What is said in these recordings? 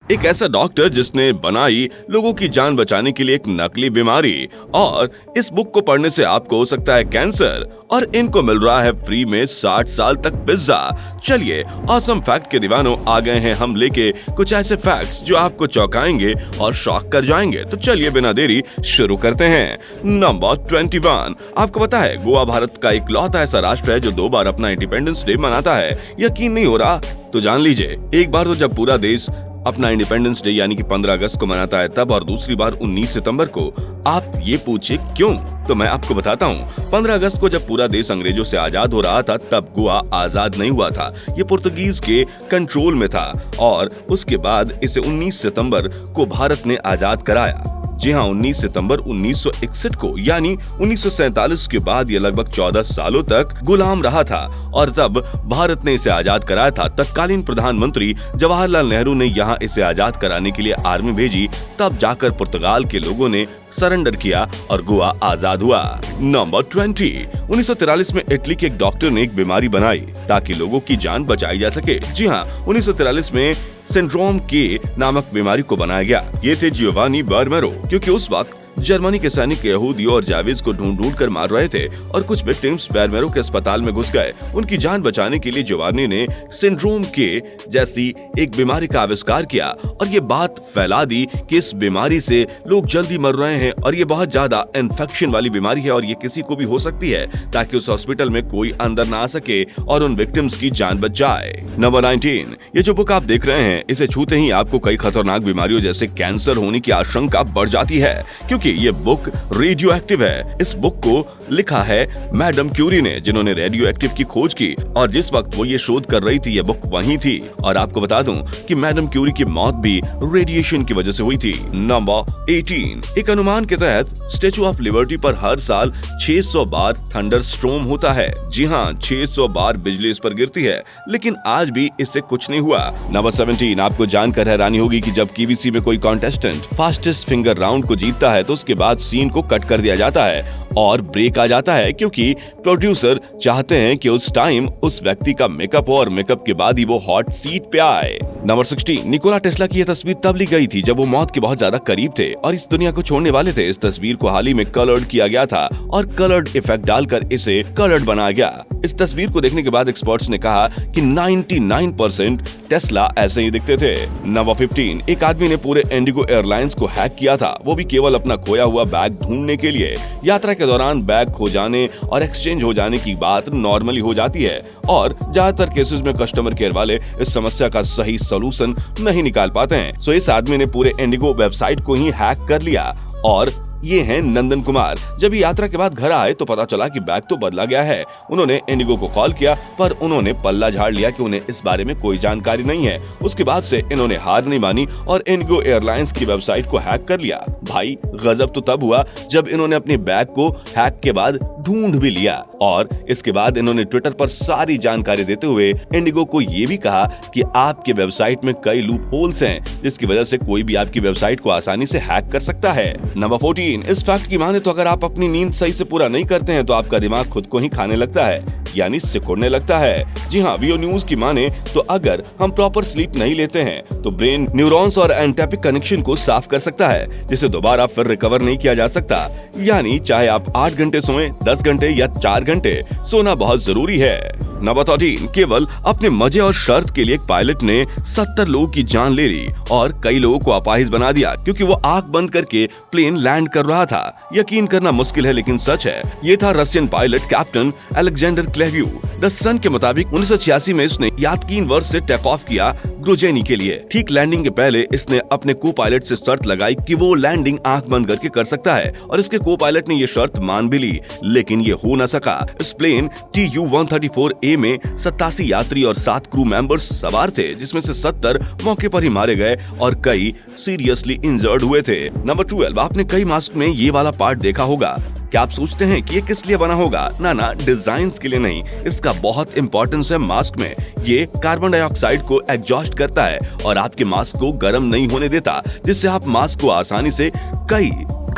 एक ऐसा डॉक्टर जिसने बनाई लोगों की जान बचाने के लिए एक नकली बीमारी। और इस बुक को पढ़ने से आपको हो सकता है कैंसर, और इनको मिल रहा है फ्री में 60 साल तक पिज्जा। चलिए ऑसम फैक्ट के दीवानों, आ गए हैं हम लेके कुछ ऐसे फैक्ट्स जो आपको चौंकाएंगे और शॉक कर जाएंगे। तो चलिए बिना देरी शुरू करते हैं। नंबर 21। आपको पता है गोवा भारत का इकलौता ऐसा राष्ट्र है जो 2 बार अपना इंडिपेंडेंस डे मनाता है। यकीन नहीं हो रहा तो जान लीजिए, एक बार तो जब पूरा देश अपना इंडिपेंडेंस डे यानी कि 15 अगस्त को मनाता है तब, और दूसरी बार 19 सितंबर को। आप ये पूछे क्यों, तो मैं आपको बताता हूँ। 15 अगस्त को जब पूरा देश अंग्रेजों से आजाद हो रहा था तब गोवा आजाद नहीं हुआ था, ये पुर्तगीज के कंट्रोल में था। और उसके बाद इसे 19 सितंबर को भारत ने आजाद कराया। जी हाँ, 19 सितंबर 1961 को, यानी 1947 के बाद ये लगभग 14 सालों तक गुलाम रहा था, और तब भारत ने इसे आजाद कराया था। तत्कालीन प्रधानमंत्री जवाहरलाल नेहरू ने यहाँ इसे आजाद कराने के लिए आर्मी भेजी, तब जाकर पुर्तगाल के लोगों ने सरेंडर किया और गोवा आजाद हुआ। नंबर 20। 1943 में इटली के एक डॉक्टर ने एक बीमारी बनाई ताकि लोगों की जान बचाई जा सके। जी हाँ, 1943 में सिंड्रोम के नामक बीमारी को बनाया गया। ये थे जियोवानी बर्मेरो, क्योंकि उस वक्त जर्मनी के सैनिक यहूदियों और जावेज को ढूंढ कर मार रहे थे, और कुछ विक्टिम्स बर्मेरो के अस्पताल में घुस गए। उनकी जान बचाने के लिए जियोवानी ने सिंड्रोम के जैसी एक बीमारी का आविष्कार किया, और ये बात फैला दी कि इस बीमारी से लोग जल्दी मर रहे हैं, और ये बहुत ज्यादा इन्फेक्शन वाली बीमारी है, और ये किसी को भी हो सकती है, ताकि उस हॉस्पिटल में कोई अंदर ना आ सके और उन विक्टिम्स की जान बच जाए। नंबर 19। ये जो बुक आप देख रहे हैं, इसे छूते ही आपको कई खतरनाक बीमारियों जैसे कैंसर होने की आशंका बढ़ जाती है, क्योंकि ये बुक रेडियो एक्टिव है। इस बुक को लिखा है मैडम क्यूरी ने, जिन्होंने रेडियो एक्टिव की खोज की, और जिस वक्त वो ये शोध कर रही थी ये बुक वहीं थी। और आपको बता दूं कि मैडम क्यूरी की मौत भी रेडिएशन की वजह से हुई थी। नंबर 18। एक अनुमान के तहत स्टेचू ऑफ लिबर्टी पर हर साल 600 बार थंडर स्टॉर्म होता है। जी हाँ, 600 बार बिजली इस पर गिरती है, लेकिन आज भी इससे कुछ नहीं हुआ। नंबर 17। आपको जानकर हैरानी होगी कि जब केबीसी में कोई कॉन्टेस्टेंट फास्टेस्ट फिंगर राउंड को जीतता है तो उसके बाद सीन को कट कर दिया जाता है और ब्रेक आ जाता है, क्योंकि प्रोड्यूसर चाहते हैं कि उस टाइम उस व्यक्ति का मेकअप हो और मेकअप के बाद ही वो हॉट सीट पे आए। नंबर 16। निकोला टेस्ला की यह तस्वीर तब ली गई थी जब वो मौत के बहुत ज्यादा करीब थे और इस दुनिया को छोड़ने वाले थे। इस तस्वीर को हाल ही में कलर्ड किया गया था और कलर्ड इफेक्ट डालकर इसे कलर्ड बनाया गया। इस तस्वीर को देखने के बाद एक्सपर्ट्स ने कहा कि 99% टेस्ला ऐसे ही दिखते थे। नंबर 15। एक आदमी ने पूरे इंडिगो एयरलाइंस को हैक किया था, वो भी केवल अपना खोया हुआ बैग ढूंढने के लिए। यात्रा के दौरान बैग खो जाने और एक्सचेंज हो जाने की बात नॉर्मली हो जाती है, और ज्यादातर केसेस में कस्टमर केयर वाले इस समस्या का सही सलूशन नहीं निकाल पाते हैं। सो इस आदमी ने पूरे इंडिगो वेबसाइट को ही हैक कर लिया। और ये हैं नंदन कुमार। जब यात्रा के बाद घर आए तो पता चला कि बैग तो बदला गया है। उन्होंने इंडिगो को कॉल किया, पर उन्होंने पल्ला झाड़ लिया कि उन्हें इस बारे में कोई जानकारी नहीं है। उसके बाद से इन्होंने हार नहीं मानी और इंडिगो एयरलाइंस की वेबसाइट को हैक कर लिया। भाई गजब तो तब हुआ जब इन्होंने अपने बैग को हैक के बाद ढूंढ भी लिया, और इसके बाद इन्होंने ट्विटर पर सारी जानकारी देते हुए इंडिगो को ये भी कहा कि आपके वेबसाइट में कई लूप होल्स हैं, जिसकी वजह से कोई भी आपकी वेबसाइट को आसानी से हैक कर सकता है। नंबर 14। इस फैक्ट की माने तो अगर आप अपनी नींद सही से पूरा नहीं करते हैं तो आपका दिमाग खुद को ही खाने लगता है, यानी सिकुड़ने लगता है। जी हाँ, वीओ न्यूज की माने तो अगर हम प्रॉपर स्लीप नहीं लेते हैं तो ब्रेन न्यूरॉन्स और एंटैपिक कनेक्शन को साफ कर सकता है, जिसे दोबारा फिर रिकवर नहीं किया जा सकता। यानी चाहे आप 8 घंटे सोएं, 10 घंटे या 4 घंटे, सोना बहुत जरूरी है। नंबर 13। केवल अपने मजे और शर्त के लिए एक पायलट ने 70 लोगों की जान ले ली और कई लोगों को अपाहिज बना दिया, क्योंकि वो आंख बंद करके प्लेन लैंड कर रहा था। यकीन करना मुश्किल है लेकिन सच है। ये था रशियन पायलट कैप्टन अलेक्जेंडर क्लेव्यू। द सन के मुताबिक 1986 में इसने यात्कीन वर्ष से टेक ऑफ किया ग्रोजेनी के लिए। ठीक लैंडिंग के पहले इसने अपने को पायलट से शर्त लगाई कि वो लैंडिंग आंख बंद करके कर सकता है, और इसके को पायलट ने ये शर्त मान भी ली, लेकिन ये हो न सका। इस प्लेन TU-134A में 87 यात्री और 7 क्रू मेंबर्स सवार थे, जिसमें से 70 मौके पर ही मारे गए और कई सीरियसली इंजर्ड हुए थे। नंबर 12। आपने कई मास्क में ये वाला पार्ट देखा होगा। क्या आप सोचते हैं कि ये किस लिए बना होगा? ना, डिजाइन के लिए नहीं, इसका बहुत इंपॉर्टेंस है मास्क में। ये कार्बन डाइऑक्साइड को एग्जॉस्ट करता है और आपके मास्क को गर्म नहीं होने देता, जिससे आप मास्क को आसानी से कई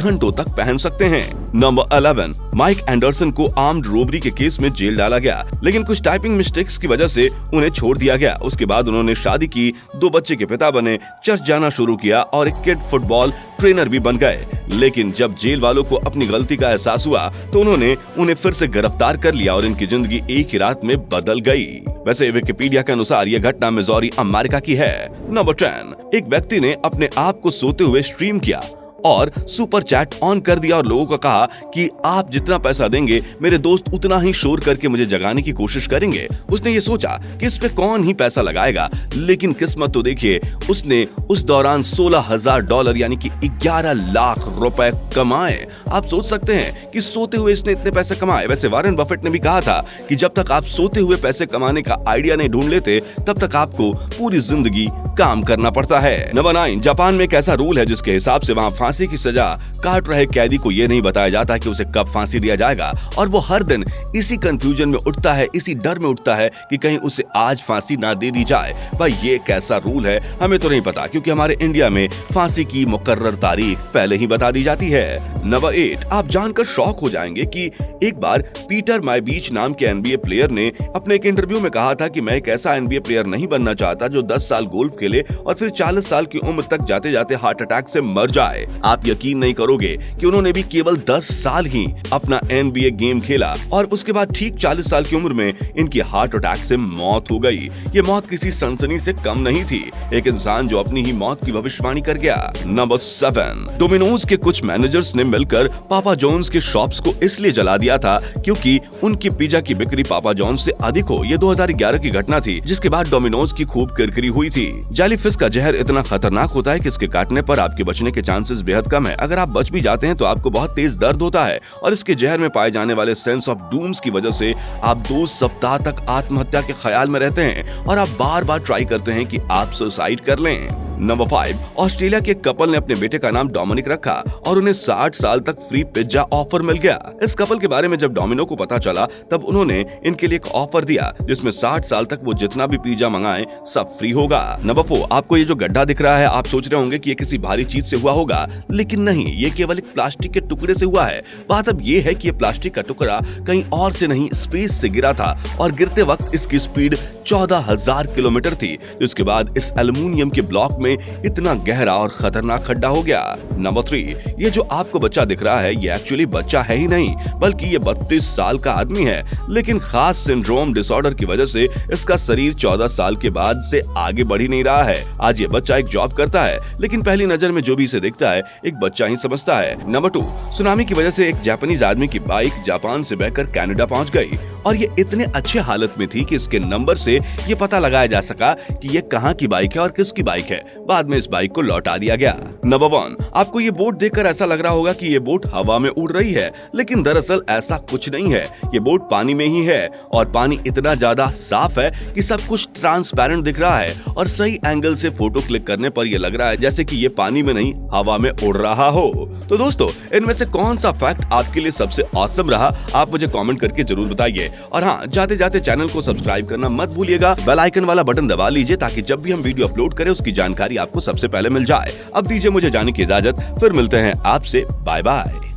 घंटों तक पहन सकते हैं। नंबर 11, माइक एंडरसन को आर्म्ड रोबरी के केस में जेल डाला गया, लेकिन कुछ टाइपिंग मिस्टेक्स की वजह से उन्हें छोड़ दिया गया। उसके बाद उन्होंने शादी की, 2 बच्चे के पिता बने, चर्च जाना शुरू किया और एक किड फुटबॉल ट्रेनर भी बन गए। लेकिन जब जेल वालों को अपनी गलती का एहसास हुआ तो उन्होंने उन्हें फिर से गिरफ्तार कर लिया और इनकी जिंदगी एक ही रात में बदल गई। वैसे विकिपीडिया के अनुसार यह घटना मिजोरी अमेरिका की है। नंबर 10, एक व्यक्ति ने अपने आप को सोते हुए स्ट्रीम किया और सुपर चैट ऑन कर दिया और लोगों को कहा कि आप जितना पैसा देंगे मेरे दोस्त उतना ही शोर करके मुझे जगाने की कोशिश करेंगे। उसने ये सोचा कि इस पे कौन ही पैसा लगाएगा, लेकिन किस्मत तो देखिए, उसने उस दौरान $16,000 यानी कि 11 लाख रुपए कमाए। आप सोच सकते हैं कि सोते हुए इसने इतने पैसे कमाए। वैसे वॉरेन बफेट ने भी कहा था कि जब तक आप सोते हुए पैसे कमाने का आइडिया नहीं ढूंढ लेते तब तक आपको पूरी जिंदगी काम करना पड़ता है। नंबर 9, जापान में एक ऐसा रूल है जिसके हिसाब से वहाँ फांसी की सजा काट रहे कैदी को यह नहीं बताया जाता कि उसे कब फांसी दिया जाएगा, और वो हर दिन इसी कंफ्यूजन में उठता है, इसी डर में उठता है कि कहीं उसे आज फांसी ना दे दी जाए। भाई ये कैसा रूल है हमें तो नहीं पता, क्योंकि हमारे इंडिया में फांसी की मुकर्रर तारीख पहले ही बता दी जाती है। नंबर 8, आप जानकर शॉक हो जाएंगे कि एक बार पीटर मायबीच नाम के NBA प्लेयर ने अपने एक इंटरव्यू में कहा था कि मैं एक ऐसा NBA प्लेयर नहीं बनना चाहता जो 10 साल गोल्फ खेले और फिर 40 साल की उम्र तक जाते जाते हार्ट अटैक से मर जाए। आप यकीन नहीं करोगे कि उन्होंने भी केवल 10 साल ही अपना NBA गेम खेला और उसके बाद ठीक 40 साल की उम्र में इनकी हार्ट अटैक से मौत हो गई। ये मौत किसी सनसनी से कम नहीं थी, एक इंसान जो अपनी ही मौत की भविष्यवाणी कर गया। नंबर 7, डोमिनोज के कुछ मैनेजर्स ने मिलकर पापा जॉन्स के शॉप्स को इसलिए जला दिया था क्योंकि उनकी पिज्जा की बिक्री पापा जॉन्स से अधिक हो। ये 2011 की घटना थी, जिसके बाद डोमिनोज की खूब किरकिरी हुई थी। जेलीफिश का जहर इतना खतरनाक होता है कि इसके काटने पर आपके बचने के चांसेस बेहद कम है। अगर आप बच भी जाते हैं तो आपको बहुत तेज दर्द होता है और इसके जहर में पाए जाने वाले सेंस ऑफ डूम्स की वजह से आप 2 सप्ताह तक आत्महत्या के ख्याल में रहते हैं और आप बार बार ट्राई करते हैं कि आप सुसाइड कर लें। नंबर 5, ऑस्ट्रेलिया के कपल ने अपने बेटे का नाम डोमिनिक रखा और उन्हें 60 साल तक फ्री पिज्जा ऑफर मिल गया। इस कपल के बारे में जब डोमिनो को पता चला तब उन्होंने इनके लिए एक ऑफर दिया जिसमें 60 साल तक वो जितना भी पिज्जा मंगाएं सब फ्री होगा। नंबर 4, आपको ये जो गड्ढा दिख रहा है आप सोच रहे होंगे कि ये किसी भारी चीज से हुआ होगा, लेकिन नहीं, ये केवल एक प्लास्टिक के टुकड़े से हुआ है। बात अब ये है कि ये प्लास्टिक का टुकड़ा कहीं और से नहीं स्पेस से गिरा था और गिरते वक्त इसकी स्पीड 14,000 किलोमीटर थी, जिसके बाद इस एल्युमिनियम के ब्लॉक में इतना गहरा और खतरनाक खड्डा हो गया। नंबर 3, ये जो आपको बच्चा दिख रहा है ये एक्चुअली बच्चा है ही नहीं, बल्कि ये 32 साल का आदमी है, लेकिन खास सिंड्रोम डिसऑर्डर की वजह से इसका शरीर 14 साल के बाद से आगे बढ़ ही नहीं रहा है। आज ये बच्चा एक जॉब करता है, लेकिन पहली नजर में जो भी इसे दिखता है एक बच्चा ही समझता है। नंबर 2, सुनामी की वजह से एक जापानीज आदमी की बाइक जापान से बहकर कनाडा पहुंच गई और ये इतने अच्छे हालत में थी कि इसके नंबर से ये पता लगाया जा सका कि ये कहां की बाइक है और किसकी बाइक है। बाद में इस बाइक को लौटा दिया गया। नंबर 1, आपको ये बोट देखकर ऐसा लग रहा होगा कि ये बोट हवा में उड़ रही है, लेकिन दरअसल ऐसा कुछ नहीं है। ये बोट पानी में ही है और पानी इतना ज्यादा साफ है कि सब कुछ ट्रांसपेरेंट दिख रहा है और सही एंगल से फोटो क्लिक करने पर यह लग रहा है जैसे कि ये पानी में नहीं हवा में उड़ रहा हो। तो दोस्तों, इनमें से कौन सा फैक्ट आपके लिए सबसे ऑसम रहा, आप मुझे कमेंट करके जरूर बताइए। और हाँ, जाते जाते चैनल को सब्सक्राइब करना मत भूलिएगा, बेल आइकन वाला बटन दबा लीजिए ताकि जब भी हम वीडियो अपलोड करें उसकी जानकारी आपको सबसे पहले मिल जाए। अब दीजिए मुझे जाने की इजाजत, फिर मिलते हैं आपसे। Bye bye.